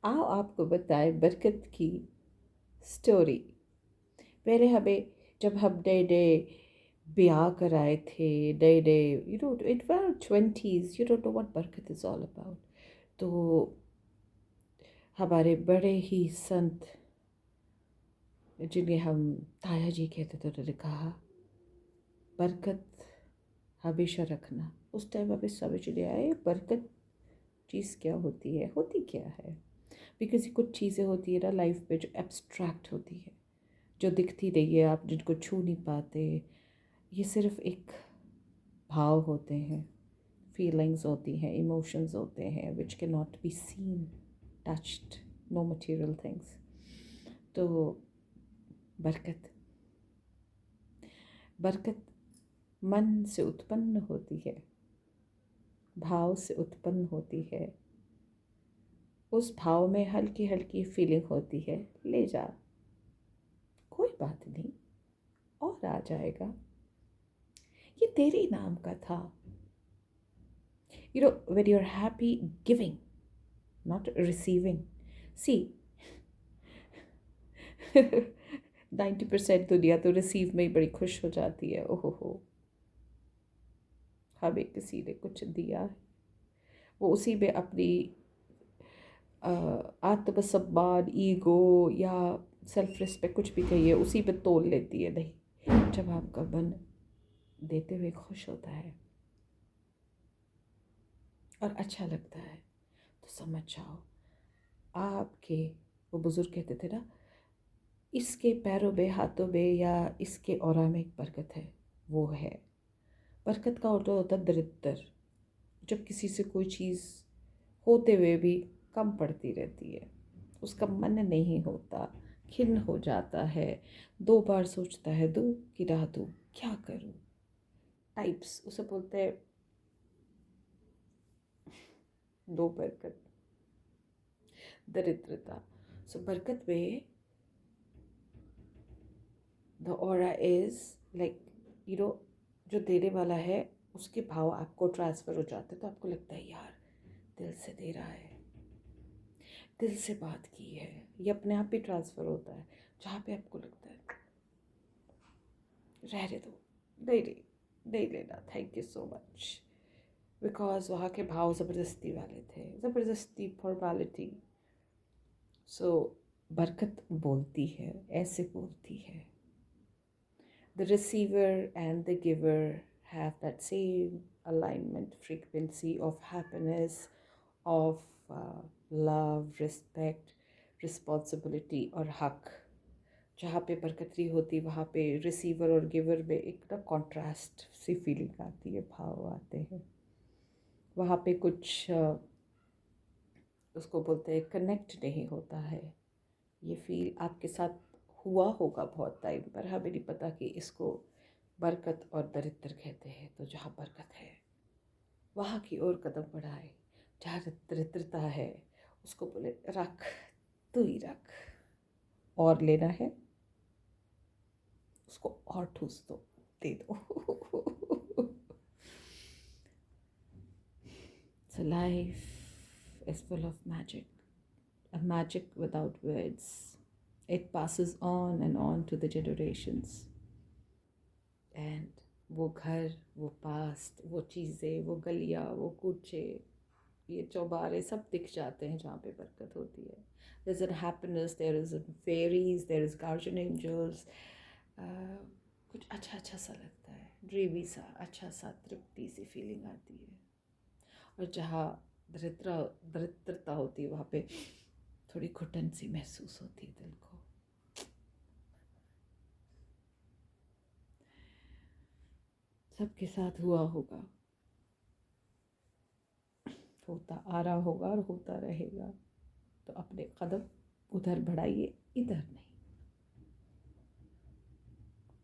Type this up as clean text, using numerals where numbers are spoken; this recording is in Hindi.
आओ आपको बताएं बरकत की स्टोरी। पहले हमें जब हम नए नए ब्याह कराए थे, नए नए it were 20s, you don't know what बरकत इज़ ऑल अबाउट। तो हमारे बड़े ही संत जिन्हें हम ताया जी कहते थे, उन्होंने कहा बरकत हमेशा रखना। उस टाइम हमें समझ नहीं आए बरकत चीज़ क्या होती है, होती क्या है। बिकॉज कुछ चीज़ें होती है ना लाइफ में जो एब्स्ट्रैक्ट होती है, जो दिखती नहीं है, आप जिनको छू नहीं पाते। ये सिर्फ एक भाव होते हैं, फीलिंग्स होती हैं, इमोशंस होते हैं which can not be seen, touched, no material things. तो बरकत बरकत मन से उत्पन्न होती है, भाव से उत्पन्न होती है। उस भाव में हल्की हल्की फीलिंग होती है, ले जा, कोई बात नहीं, और आ जाएगा, ये तेरे नाम का था। When you're happy giving, not receiving. See, 90% दुनिया तो रिसीव में ही बड़ी खुश हो जाती है। ओहो हो, हमें किसी ने कुछ दिया है, वो उसी में अपनी आत्मसम्मान, ईगो या सेल्फ रिस्पेक्ट, कुछ भी कहिए, उसी पे तोल लेती है। नहीं, जब आपका मन देते हुए खुश होता है और अच्छा लगता है तो समझ जाओ आपके, वो बुजुर्ग कहते थे ना, इसके पैरों में, हाथों में या इसके ऑरा में एक बरकत है, वो है। बरकत का उल्टा होता है दरिद्र। जब किसी से कोई चीज़ होते हुए भी कम पड़ती रहती है, उसका मन नहीं होता, खिन्न हो जाता है, 2 बार सोचता है दूँ कि ना दूँ, क्या करूँ टाइप्स, उसे बोलते हैं दो बरकत, दरिद्रता। सो बरकत में द ऑरा इज लाइक, जो देने वाला है उसके भाव आपको ट्रांसफ़र हो जाते हैं, तो आपको लगता है यार दिल से दे रहा है, दिल से बात की है। ये अपने आप ही ट्रांसफ़र होता है, जहाँ पे आपको लगता है रहने दो, नहीं नहीं, नहीं लेना, thank you so much. Because वहाँ के भाव ज़बरदस्ती वाले थे, ज़बरदस्ती, फॉर्मेलिटी। सो बरकत बोलती है, ऐसे बोलती है। The receiver and the giver have that same alignment, frequency of happiness, of love, respect, responsibility और हक। जहाँ पे बरकतरी होती वहाँ पे रिसीवर और गिवर में एक ना कॉन्ट्रास्ट सी फीलिंग आती है, भाव आते हैं। वहाँ पे कुछ उसको बोलते हैं कनेक्ट नहीं होता है। ये फील आपके साथ हुआ होगा बहुत टाइम पर, हमें नहीं पता कि इसको बरकत और दरिद्र कहते हैं। तो जहाँ बरकत है वहाँ की ओर कदम बढ़ाए, जहाँ दरिद्रता है उसको बोले रख, तू ही रख, और लेना है उसको और ठूस दो, दे दो। So life is full of magic, a magic without words. It passes on to the generations. And वो घर, वो पास्ट, वो चीज़ें, वो गलियाँ, वो कूचे, ये चौबारे सब दिख जाते हैं जहाँ पे बरकत होती है। There is an happiness, there is an fairies, there is guardian angels. कुछ अच्छा अच्छा सा लगता है, ड्रीमी सा, अच्छा सा, तृप्ति सी फीलिंग आती है। और जहाँ दरिद्रता होती है वहाँ पे थोड़ी घुटन सी महसूस होती है दिल को। सबके साथ हुआ होगा, होता आ रहा होगा और होता रहेगा। तो अपने कदम उधर बढ़ाइए, इधर नहीं।